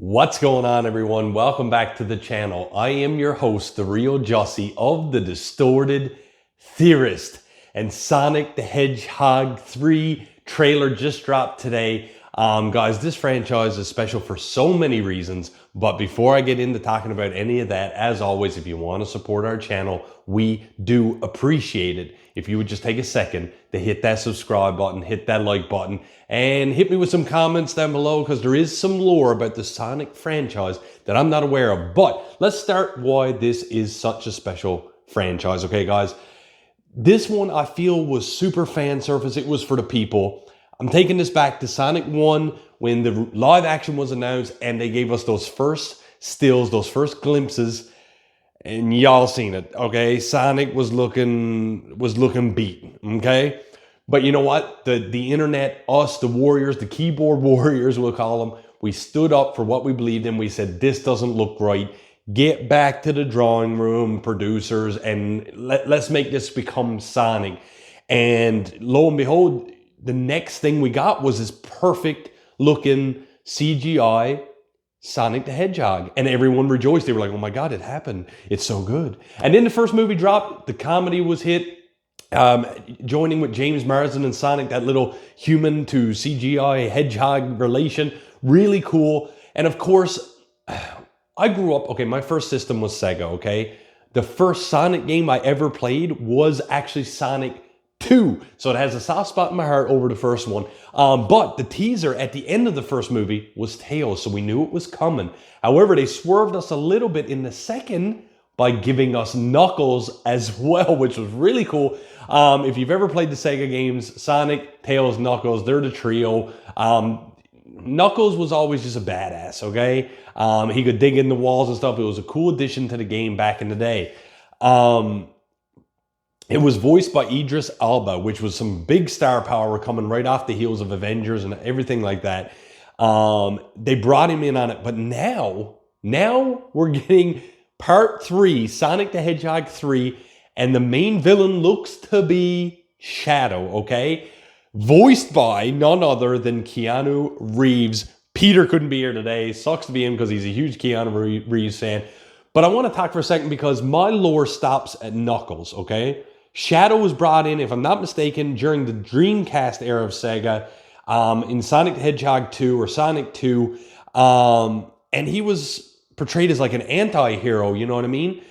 What's going on, everyone? Welcome back to the channel. I am your host, the real Jussy of the Distorted Theorist. And Sonic the Hedgehog 3 trailer just dropped today. Guys, this franchise is special for so many reasons. But before I get into talking about any of that, as always, if you want to support our channel, we do appreciate it. If you would just take a second to hit that subscribe button, hit that like button, and hit me with some comments down below, because there is some lore about the Sonic franchise that I'm not aware of. But let's start why this is such a special franchise, okay, guys? This one I feel was super fan service. It was for the people. I'm taking this back to Sonic 1 when the live action was announced and they gave us those first stills, those first glimpses, and y'all seen it, okay? Sonic was looking beat, okay? But you know what? The internet, us, the warriors, the keyboard warriors, we'll call them, we stood up for what we believed in. We said, this doesn't look right. Get back to the drawing room, producers, and let's make this become Sonic. And lo and behold, the next thing we got was this perfect looking CGI Sonic the Hedgehog. And everyone rejoiced. They were like, oh my God, it happened. It's so good. And then the first movie dropped. The comedy was hit. Joining with James Marsden and Sonic, that little human to CGI hedgehog relation. Really cool. And of course, I grew up, okay, my first system was Sega, okay? The first Sonic game I ever played was actually Sonic 2. So it has a soft spot in my heart over the first one. But the teaser at the end of the first movie was Tails, so we knew it was coming. However, they swerved us a little bit in the second by giving us Knuckles as well, which was really cool. If you've ever played the Sega games, Sonic, Tails, Knuckles, they're the trio. Knuckles was always just a badass, okay? He could dig in the walls and stuff. It was a cool addition to the game back in the day. It was voiced by Idris Elba, which was some big star power coming right off the heels of Avengers and everything like that. They brought him in on it, but now we're getting Part 3, Sonic the Hedgehog 3, and the main villain looks to be Shadow, okay? Voiced by none other than Keanu Reeves. Peter couldn't be here today. Sucks to be him because he's a huge Keanu Reeves fan. But I want to talk for a second because my lore stops at Knuckles, okay? Shadow was brought in, if I'm not mistaken, during the Dreamcast era of Sega, in Sonic the Hedgehog 2 or Sonic 2. And he was portrayed as like an anti-hero, you know what I mean?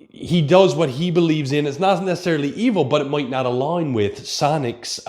He does what he believes in. It's not necessarily evil, but it might not align with Sonic's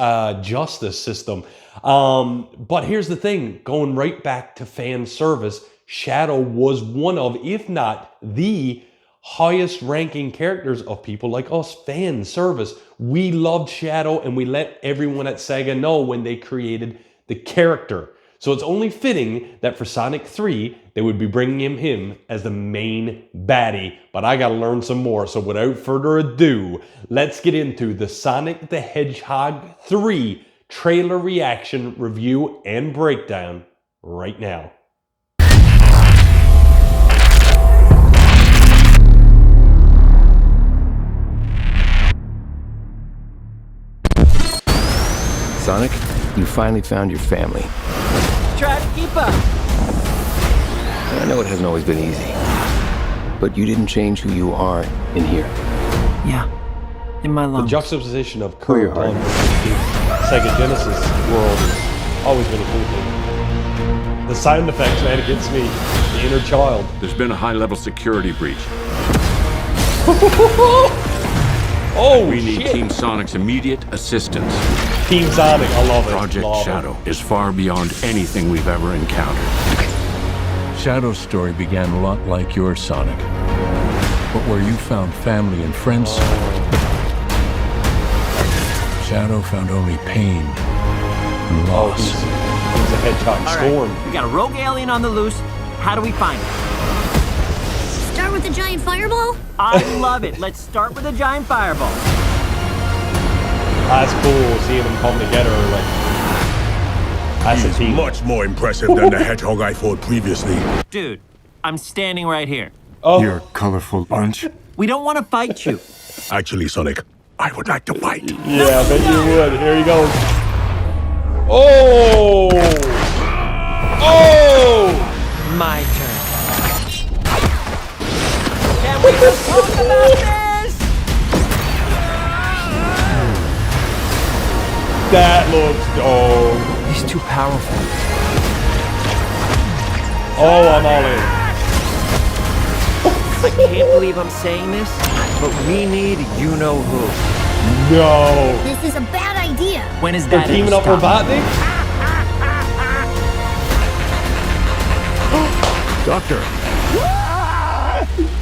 justice system. But here's the thing, going right back to fan service, Shadow was one of, if not the highest ranking characters of people like us, fan service. We loved Shadow and we let everyone at Sega know when they created the character. So it's only fitting that for Sonic 3, they would be bringing him as the main baddie. But I gotta learn some more. So without further ado, let's get into the Sonic the Hedgehog 3 trailer reaction, review, and breakdown right now. Sonic, you finally found your family. Try to keep up. I know it hasn't always been easy, but you didn't change who you are in here. Yeah, in my The lungs. juxtaposition of current on Sega Genesis world has always been a cool thing. The sound effects, man, it gets me. The inner child. There's been a high-level security breach. Oh, We need shit. Team Sonic's immediate assistance. Team Sonic, I love it. Project Love it. Shadow is far beyond anything we've ever encountered. Shadow's story began a lot like yours, Sonic. But where you found family and friends, Shadow found only pain and Oh, loss. he's a hedgehog. All Storm. right, we got a rogue alien on the loose. How do we find it? Start with the giant fireball? I love it. Let's start with a giant fireball. That's cool seeing them come together. Like, that's a He's team. much more impressive than the hedgehog I fought previously. Dude, I'm standing right here. Oh, You're a colorful bunch. We don't want to fight you. Actually, Sonic, I would like to fight. yeah, I bet you would. Here he goes. Oh! Oh! my turn. Can we just talk about this? That looks dope. He's too powerful. Oh, I'm all in. I can't believe I'm saying this, but we need you-know-who. No. This is a bad idea. When is They're that teaming ever up for stopped? Robotnik? Doctor,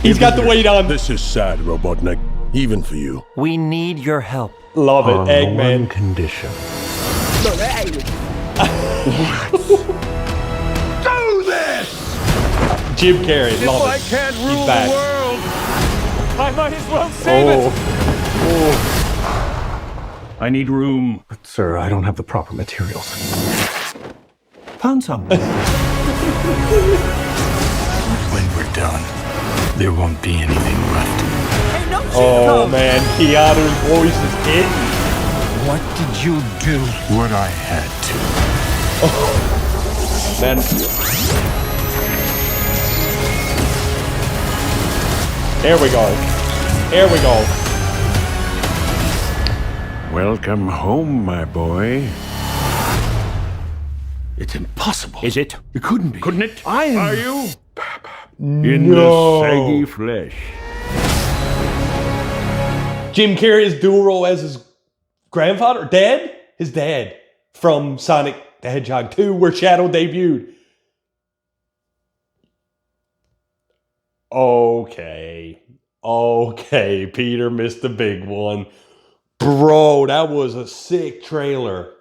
He's got the weight on. this is sad, Robotnik. Even for you. We need your help. Love it, On Eggman. one condition. Do this! Jim Carrey, love it. He's back. I might as well save Oh. I need room. But, sir, I don't have the proper materials. Found some. When we're done, there won't be anything left. Hey, no Oh man, Keanu's voice is hitting. What did you do? What I had to. Man. There we go. There we go. Welcome home, my boy. It's impossible. Is it? It couldn't be. Couldn't it? I am. Are you? In No. the saggy flesh. Jim Carrey's dual role as his grandfather, dad? His dad from Sonic the Hedgehog 2, where Shadow debuted. Okay, Peter missed the big one. Bro, that was a sick trailer.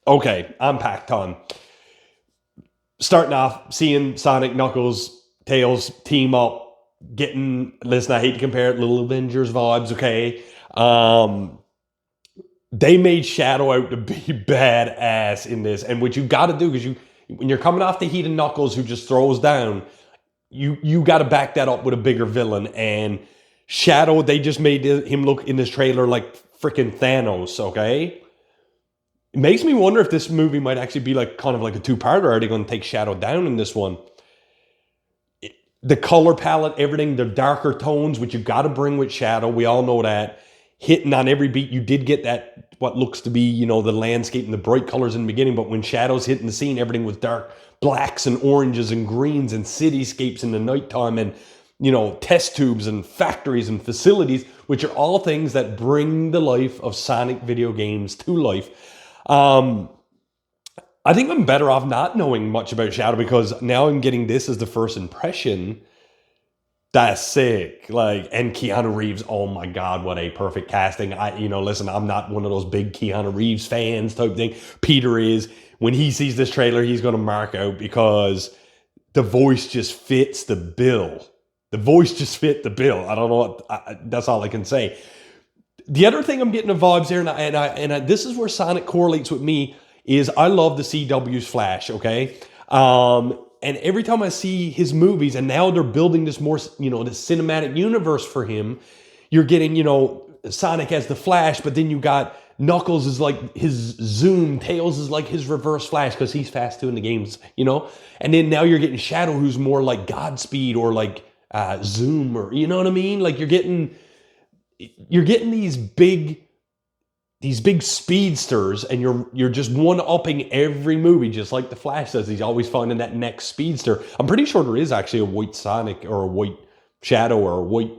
Okay, I'm packed on. Starting off, seeing Sonic, Knuckles, Tails team up, listen, I hate to compare it, Little Avengers vibes, okay? They made Shadow out to be badass in this, and what you gotta do, because when you're coming off the heat of Knuckles who just throws down, you gotta back that up with a bigger villain, and Shadow, they just made him look in this trailer like freaking Thanos, okay? It makes me wonder if this movie might actually be like kind of like a two-parter. Are they going to take Shadow down in this one? The color palette, everything, the darker tones, which you got to bring with Shadow. We all know that. Hitting on every beat, you did get that, what looks to be, you know, the landscape and the bright colors in the beginning, but when Shadow's hitting the scene, everything was dark blacks and oranges and greens and cityscapes in the nighttime and, you know, test tubes and factories and facilities, which are all things that bring the life of Sonic video games to life. I think I'm better off not knowing much about Shadow because now I'm getting this as the first impression. That's sick. Like, and Keanu Reeves, oh my God, what a perfect casting. Listen, I'm not one of those big Keanu Reeves fans type thing. Peter is. When he sees this trailer, he's going to mark out because the voice just fits the bill. The voice just fit the bill. I don't know what, that's all I can say. The other thing I'm getting the vibes here, and this is where Sonic correlates with me, is I love the CW's Flash, okay? And every time I see his movies, and now they're building this more, you know, this cinematic universe for him, you're getting, you know, Sonic as the Flash, but then you got Knuckles is like his Zoom, Tails is like his Reverse Flash, because he's fast too in the games, you know? And then now you're getting Shadow, who's more like Godspeed or like Zoom, or, you know what I mean? Like you're getting these big speedsters, and you're just one-upping every movie, just like the Flash does. He's always finding that next speedster. I'm pretty sure there is actually a white Sonic or a white Shadow or a white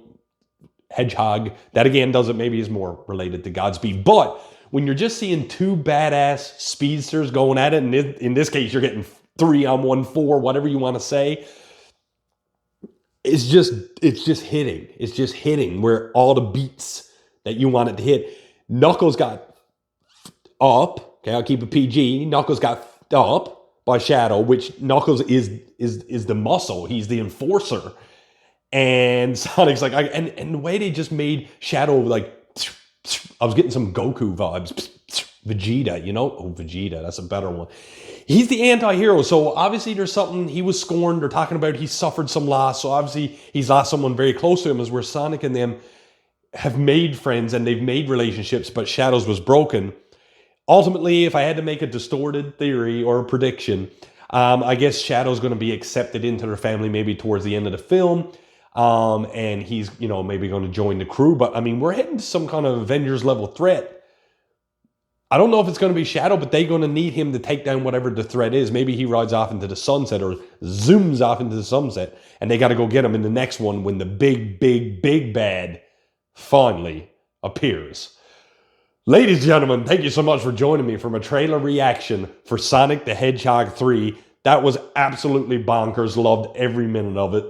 Hedgehog. That again maybe is more related to Godspeed. But when you're just seeing two badass speedsters going at it, and in this case you're getting 3-on-1-4, whatever you want to say, it's just hitting. It's just hitting where all the beats that you want it to hit. Knuckles got up. Okay, I'll keep it PG. Knuckles got up by Shadow, which Knuckles is the muscle. He's the enforcer. And Sonic's like, and the way they just made Shadow like, I was getting some Goku vibes. Vegeta, you know? Oh, Vegeta, that's a better one. He's the anti-hero, so obviously there's something, he was scorned, they're talking about he suffered some loss, so obviously he's lost someone very close to him, as where Sonic and them have made friends and they've made relationships, but Shadow's was broken. Ultimately, if I had to make a distorted theory or a prediction, I guess Shadow's going to be accepted into their family maybe towards the end of the film. And he's, you know, maybe going to join the crew. But I mean, we're heading to some kind of Avengers level threat. I don't know if it's going to be Shadow, but they're going to need him to take down whatever the threat is. Maybe he rides off into the sunset or zooms off into the sunset, and they got to go get him in the next one when the big, big, big bad finally appears. Ladies and gentlemen, thank you so much for joining me for my trailer reaction for Sonic the Hedgehog 3. That was absolutely bonkers. Loved every minute of it.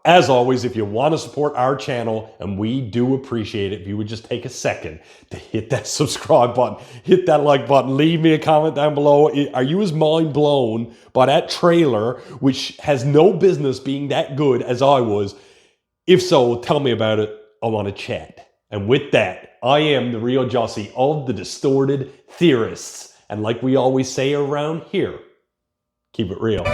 As always, if you want to support our channel, and we do appreciate it, if you would just take a second to hit that subscribe button, hit that like button, leave me a comment down below. Are you as mind blown by that trailer, which has no business being that good as I was? If so, tell me about it. I want to chat. And with that, I am the real Jussy of the Distorted Theorists. And like we always say around here, keep it real.